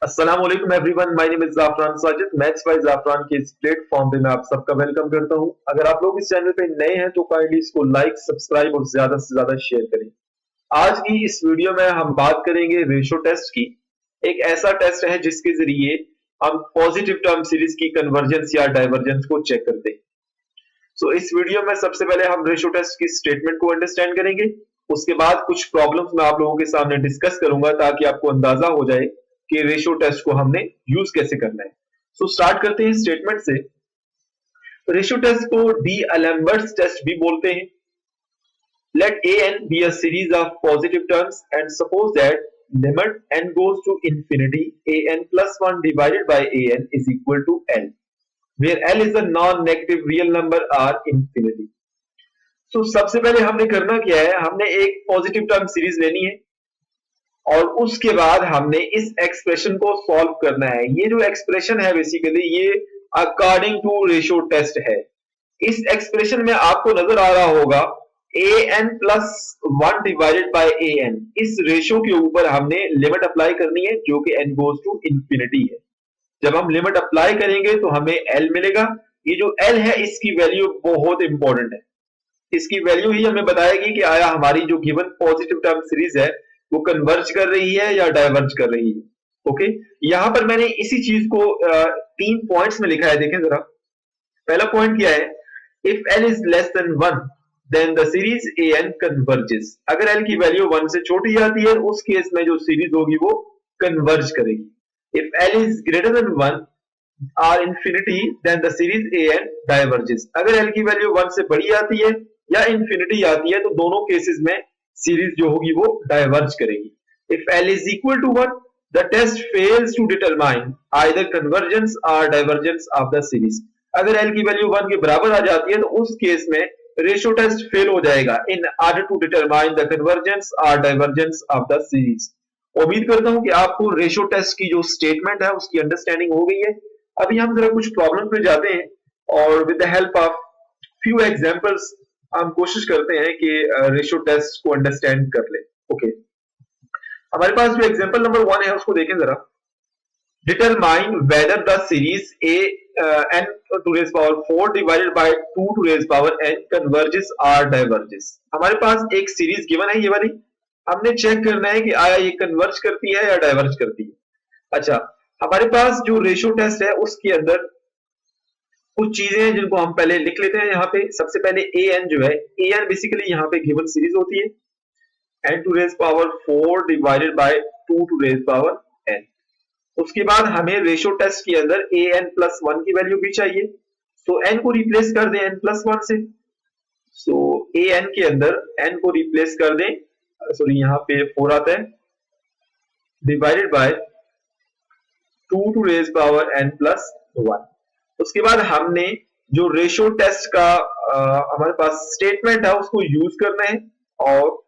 अस्सलाम वालेकुम everyone, my name is Zafran Sajid. Maths by Zafran के इस प्लेटफॉर्म पे मैं आप सबका वेलकम करता हूं। अगर आप लोग इस चैनल पे नए हैं तो काइंडली इसको लाइक, सब्सक्राइब और ज्यादा से ज्यादा शेयर करें। आज की इस वीडियो में हम बात करेंगे रेशो टेस्ट की। एक ऐसा टेस्ट है जिसके जरिए हम पॉजिटिव टर्म सीरीज की कन्वर्जेंस या डाइवर्जेंस को चेक करते हैं। इस वीडियो में सबसे पहले हम रेशो टेस्ट की स्टेटमेंट को अंडरस्टैंड करेंगे। उसके बाद कुछ प्रॉब्लम्स मैं आप लोगों के सामने डिस्कस करूंगा ताकि आपको अंदाजा हो जाए कि रेशो टेस्ट को हमने यूज कैसे करना है। स्टार्ट करते हैं स्टेटमेंट से। रेशो टेस्ट को डी एलम्बर्ट्स टेस्ट भी बोलते हैं। Let a n be a series of positive terms and suppose that limit n goes to infinity an plus 1 divided by an is equal to l where l is a non-negative real number or infinity। सबसे पहले हमने करना क्या है, हमने एक positive term series लेनी है और उसके बाद हमने इस एक्सप्रेशन को सॉल्व करना है। ये जो एक्सप्रेशन है बेसिकली ये अकॉर्डिंग टू रेशियो टेस्ट है। इस एक्सप्रेशन में आपको नजर आ रहा होगा a n plus 1 divided by a n. इस रेशियो के ऊपर हमने लिमिट अप्लाई करनी है जो कि एन गोज टू इंफिनिटी है। जब हम लिमिट अप्लाई करेंगे तो हमें एल मिलेगा। ये जो एल है इसकी वैल्यू बहुत इंपॉर्टेंट है। इसकी वैल्यू ही हमें बताएगी कि आया हमारी जो गिवन पॉजिटिव टर्म सीरीज है वो कन्वर्ज कर रही है या डाइवर्ज कर रही है। ओके, यहां पर मैंने इसी चीज को 3 पॉइंट्स में लिखा है। देखें जरा, पहला पॉइंट क्या है, if L is less than 1 then the series a n converges. अगर एल की वैल्यू 1 से छोटी आती है उस केस में जो सीरीज होगी वो कन्वर्ज करेगी। If L is greater than 1 or infinity then the series a n diverges. अगर एल की वैल्यू 1 से बड़ी आती है या इंफिनिटी आती है तो दोनों केसेस में सीरीज जो होगी वो डाइवर्ज करेगी। If L is equal to 1 the test fails to determine either convergence और डाइवर्जेंस ऑफ द सीरीज। अगर एल की वैल्यू 1 के बराबर आ जाती है तो उस केस में रेशियो टेस्ट फेल हो जाएगा in order to determine the convergence और डाइवर्जेंस ऑफ द सीरीज। उम्मीद करता हूं कि आपको रेशियो टेस्ट की जो स्टेटमेंट है उसकी अंडरस्टैंडिंग हो गई है। अभी हम जरा कुछ प्रॉब्लम पे जाते हैं और with the help of few examples हम कोशिश करते हैं कि रेशियो टेस्ट को अंडरस्टैंड कर ले। ओके, हमारे पास जो एग्जांपल नंबर 1 है उसको देखें जरा। Determine whether the series a n to raise power 4 divided by 2 to raise power n converges और डाइवर्जेस। हमारे पास एक सीरीज गिवन है ये वाली, हमने चेक करना है कि आया ये कन्वर्ज करती है या डाइवर्ज करती है। अच्छा, हमारे पास जो रेशियो टेस्ट है उसके अंदर कुछ चीजें हैं जिनको हम पहले लिख लेते हैं। यहाँ पे सबसे पहले ए एन जो है, ए एन बेसिकली यहाँ पे गिवन सीरीज होती है n to raise power 4 divided by 2 to raise power n। उसके बाद हमें रेशियो टेस्ट के अंदर ए एन प्लस 1 की वैल्यू भी चाहिए। n को रिप्लेस कर दें n प्लस 1 से। ए एन के अंदर n को रिप्लेस कर दें, सॉरी यहाँ पे 4 आता है, divided by 2 to raise power n plus 1। उसके बाद हमने जो रेशियो टेस्ट का हमारे पास स्टेटमेंट है उसको यूज करना है और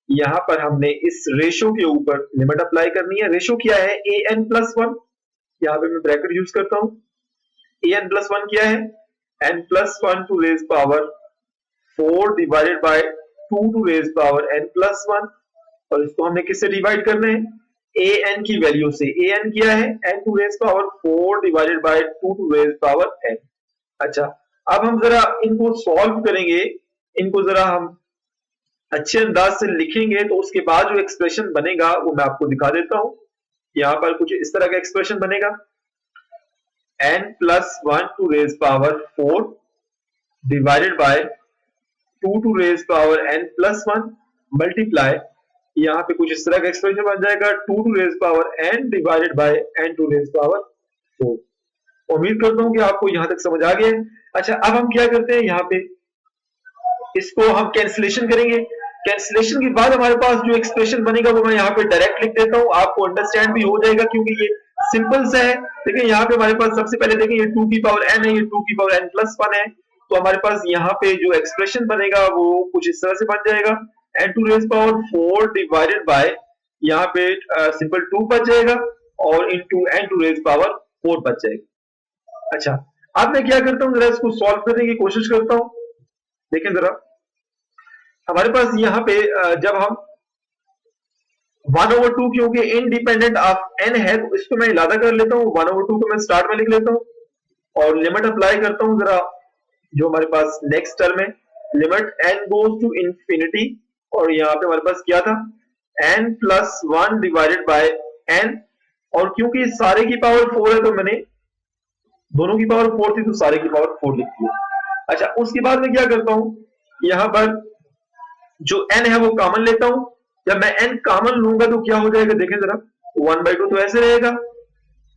यहां पर हमने इस रेशियो के ऊपर लिमिट अप्लाई करनी है। रेशियो क्या है, ए एन प्लस 1, यहां पे मैं ब्रैकेट यूज करता हूं। ए एन प्लस 1 क्या है, n plus 1 to raise power 4 divided by 2 to raise power n plus 1। और इसको हमने किससे डिवाइड करना है, ए एन की वैल्यू से। ए एन क्या है, n to raise power 4 divided by 2 to raise power n। अच्छा, अब हम जरा इनको सॉल्व करेंगे, इनको जरा हम अच्छे अंदाज से लिखेंगे तो उसके बाद जो एक्सप्रेशन बनेगा वो मैं आपको दिखा देता हूं। यहां पर कुछ इस तरह का एक्सप्रेशन बनेगा, n plus 1 to raise power 4 divided by 2 to raise power n plus 1 multiply, यहाँ पे कुछ इस तरह का एक्सप्रेशन बन जाएगा 2 to raise power n divided by n to raise power 4। उम्मीद करता हूं कि आपको यहां तक समझ आ गया है। अच्छा, अब हम क्या करते हैं, यहाँ पे इसको हम कैंसिलेशन करेंगे। कैंसिलेशन के बाद हमारे पास जो एक्सप्रेशन बनेगा वो मैं यहाँ पे डायरेक्ट लिख देता हूँ, आपको अंडरस्टैंड भी हो जाएगा क्योंकि ये सिंपल सा है। देखिए यहाँ पे हमारे पास सबसे पहले देखिए ये 2 की पावर n है, ये 2 की पावर n प्लस 1 है। तो हमारे पास यहाँ पे जो एक्सप्रेशन बनेगा वो कुछ इस तरह से बन जाएगा, n to raise power 4 divided by यहाँ पे सिंपल 2 बच जाएगा और into n to raise power 4 बच जाएगा। अच्छा, अब मैं क्या करता हूँ, जरा इसको सॉल्व करने की कोशिश करता हूँ। देखें जरा, हमारे पास यहाँ पे जब हम 1/2 क्योंकि इंडिपेंडेंट ऑफ n है तो इसको मैं इलादा कर लेता हूँ, 1/2 को मैं स्टार्ट में लिख लेता हूँ और लिमिट अप्लाई करता हूँ जरा जो हमारे पास नेक्स्ट टर्म है, limit n goes to infinity और यहाँ पे हमारे पास क्या था n plus 1 divided by n और क्योंकि सारे की पावर 4 है तो मैंने दोनों की पावर 4 थी तो सारे की पावर 4 लिख दिया। अच्छा उसके बाद मैं क्या करता हूँ, यहाँ पर जो n है वो कॉमन लेता हूं, जब मैं n कॉमन लूंगा तो क्या हो जाएगा देखें जरा 1/2 तो ऐसे रहेगा।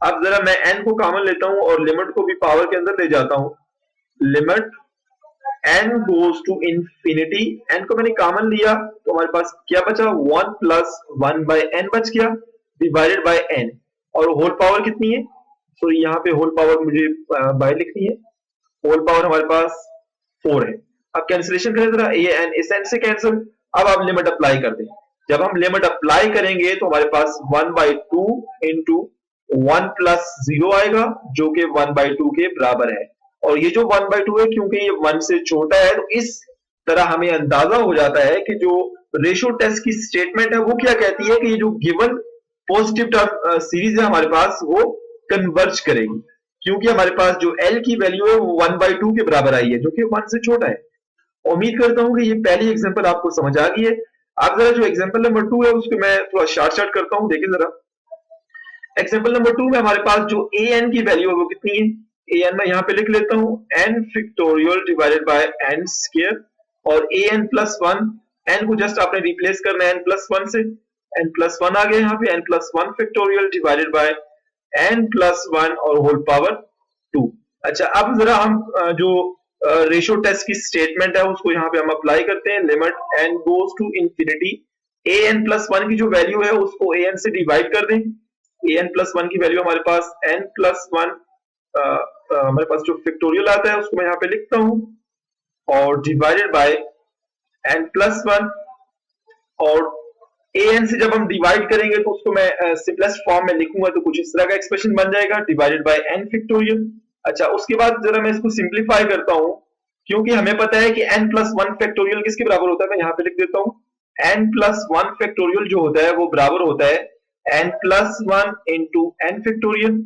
अब जरा मैं n को कॉमन लेता हूं और लिमिट को भी पावर के अंदर ले जाता हूं, limit n goes to infinity, n को मैंने कॉमन लिया तो हमारे पास क्या बचा 1 प्लस 1 बाय n बच गया डिवाइडेड बाय n और होल पावर कितनी है, तो यहाँ पे होल पावर मुझे बाय लिखनी है, होल पावर हमारे पास 4 है। अब कैंसिलेशन करें जरा, ये एन इस एन से कैंसिल, अब आप लिमिट अप्लाई कर दें, जब हम लिमिट अप्लाई करेंगे तो हमारे पास 1/2 इंटू 1 प्लस 0 आएगा जो कि 1/2 के बराबर है और ये जो 1/2 है क्योंकि ये 1 से छोटा है तो इस तरह हमें अंदाजा हो जाता है कि जो रेशियो टेस्ट की स्टेटमेंट है वो क्या कहती है कि ये जो गिवन पॉजिटिव टर्म सीरीज है हमारे पास वो कन्वर्ज करेगी क्योंकि हमारे पास जो L की वैल्यू है वो 1/2 के बराबर आई है जो कि 1 से छोटा है। उम्मीद करता हूं कि ये पहली एग्जांपल आपको समझ आ गई है। अब जरा जो एग्जांपल नंबर 2 है उसको मैं थोड़ा शॉर्ट करता हूं, देखिए जरा एग्जांपल नंबर 2 में हमारे पास जो an की वैल्यू है वो कितनी है, an मैं यहाँ पे लिख लेता हूं n factorial divided by n square और an प्लस 1, n को जस्ट आपने रिप्लेस करना है n प्लस 1 से, n प्लस 1 आ गया यहाँ पे n plus 1 factorial divided by n plus 1 और होल पावर 2। अच्छा अब जरा हम जो रेशियो टेस्ट की स्टेटमेंट है उसको यहाँ पे हम अप्लाई करते हैं, limit n goes to infinity, an plus 1 की जो वैल्यू है उसको an से डिवाइड कर दें, an प्लस 1 की वैल्यू हमारे पास n प्लस 1 हमारे पास जो फैक्टोरियल आता है उसको मैं यहाँ पे लिखता हूँ और डिवाइडेड बाय n प्लस 1 और an से जब हम डिवाइड करेंगे तो उसको मैं सिंपलेस्ट फॉर्म में लिखूंगा तो कुछ इस तरह का एक्सप्रेशन बन जाएगा डिवाइडेड बाय n फैक्टोरियल। अच्छा उसके बाद जरा मैं इसको सिंप्लीफाई करता हूं क्योंकि हमें पता है कि n प्लस 1 फैक्टोरियल किसके बराबर होता है, मैं यहाँ पे लिख देता हूं n प्लस 1 फैक्टोरियल जो होता है वो बराबर होता है n plus 1 into n factorial.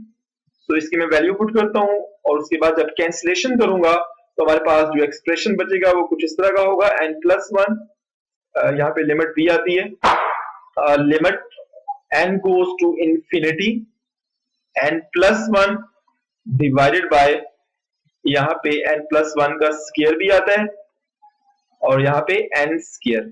तो इसकी मैं वैल्यू पुट करता हूं और उसके बाद जब कैंसिलेशन करूंगा तो हमारे पास जो एक्सप्रेशन बचेगा वो कुछ इस तरह का होगा n प्लस 1, यहाँ पे लिमिट b आती है, limit n goes to infinity n plus 1 divided by यहाँ पे n plus 1 का स्क्वायर भी आता है और यहाँ पे n स्क्वायर,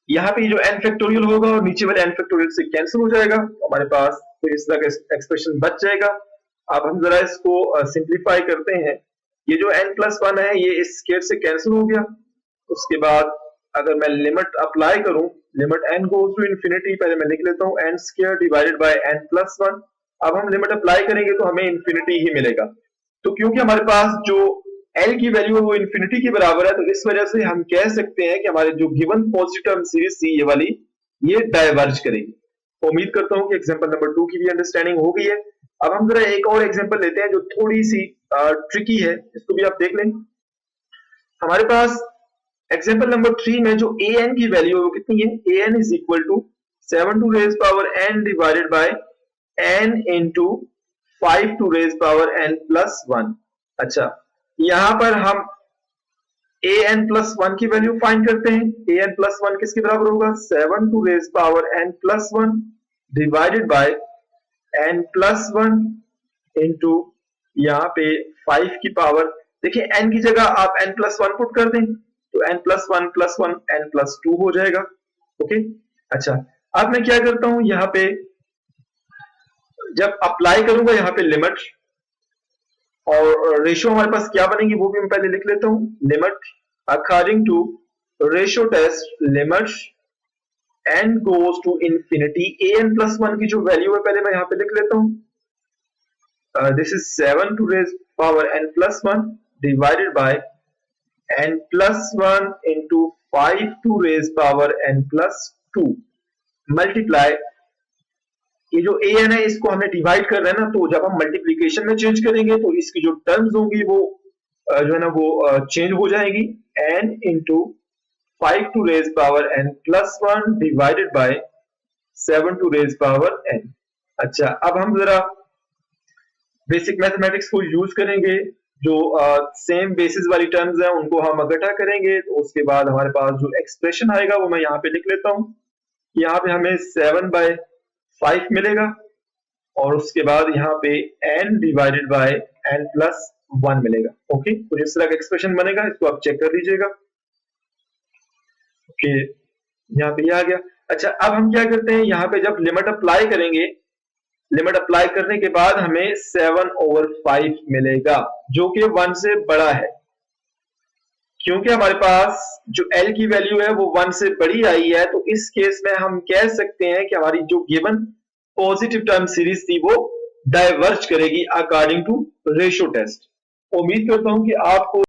यहाँ पे जो n फैक्टोरियल होगा और नीचे वाले n फैक्टोरियल से कैंसिल हो जाएगा तो हमारे पास तो इस तरह का एक्सप्रेशन बच जाएगा। अब हम जरा इसको सिंप्लीफाई करते हैं, ये जो n plus 1 है ये इस स्क्वायर से कैंसिल हो गया, उसके बाद अगर मैं लिमिट अप्लाई करूं, limit n goes to infinity, पहले मैं लिख लेता हूं n square divided by n plus 1, अब हम लिमिट अप्लाई करेंगे तो हमें इंफिनिटी ही मिलेगा, तो क्योंकि हमारे पास जो L की वैल्यू है वो इंफिनिटी के बराबर है तो इस वजह से हम कह सकते हैं कि हमारे जो गिवन पॉजिटिव टर्म सीरीज थी ये वाली ये डाइवर्ज करेगी। तो उम्मीद करता हूं कि एग्जांपल नंबर 2 की भी अंडरस्टैंडिंग हो गई है। अब हम जरा एक और एग्जांपल लेते हैं जो थोड़ी सी ट्रिकी है, इसको भी आप देख लें। हमारे पास एग्जांपल नंबर 3 में जो an की वैल्यू है वो कितनी है, an is equal to 7 to raise power n divided by n into 5 to raise power n plus 1। अच्छा यहां पर हम an प्लस 1 की वैल्यू फाइंड करते हैं, an प्लस 1 किसके बराबर होगा 7 to raise power n plus 1 divided by n plus 1 into यहाँ पे 5 की पावर, देखिए n की जगह आप n प्लस 1 पुट कर दें तो n plus 1 plus 1 n plus 2 हो जाएगा। ओके अच्छा अब मैं क्या करता हूं, यहाँ पे जब अप्लाई करूंगा यहाँ पे लिमिट और रेशियो हमारे पास क्या बनेगी वो भी मैं पहले लिख लेता हूं, limit according to ratio test limit n goes to infinity, an plus 1 की जो वैल्यू है पहले मैं यहाँ पे लिख लेता हूं, this is 7 to raise power n plus 1 divided by n plus 1 into 5 to raise power n plus 2 multiply, ये जो an है इसको हमने डिवाइड कर रहे हैं ना, तो जब हम मल्टीप्लीकेशन में चेंज करेंगे तो इसकी जो टर्म्स होंगी वो जो है ना वो चेंज हो जाएगी, n into 5 to raise power n plus 1 divided by 7 to raise power n। अच्छा, अब हम जरा बेसिक मैथमेटिक्स को यूज करेंगे। जो सेम बेसिस वाली टर्म्स हैं उनको हम इकट्ठा करेंगे, तो उसके बाद हमारे पास जो एक्सप्रेशन आएगा वो मैं यहाँ पे लिख लेता हूँ। यहाँ पे हमें 7/5 मिलेगा और उसके बाद यहाँ पे n divided by n plus 1 मिलेगा। ओके, तो जिस तरह का एक्सप्रेशन बनेगा इसको आप चेक कर लीजिएगा। ओके, यहाँ पे ये आ गया। अच्छा, अब हम क्या करते हैं, यहाँ पे जब लिमिट अप्लाई करेंगे, लिमिट अप्लाई करने के बाद हमें 7/5 मिलेगा जो कि 1 से बड़ा है। क्योंकि हमारे पास जो L की वैल्यू है वो 1 से बड़ी आई है, तो इस केस में हम कह सकते हैं कि हमारी जो गिवन पॉजिटिव टर्म सीरीज थी वो डाइवर्ज करेगी अकॉर्डिंग टू रेशियो टेस्ट। उम्मीद करता हूं कि आपको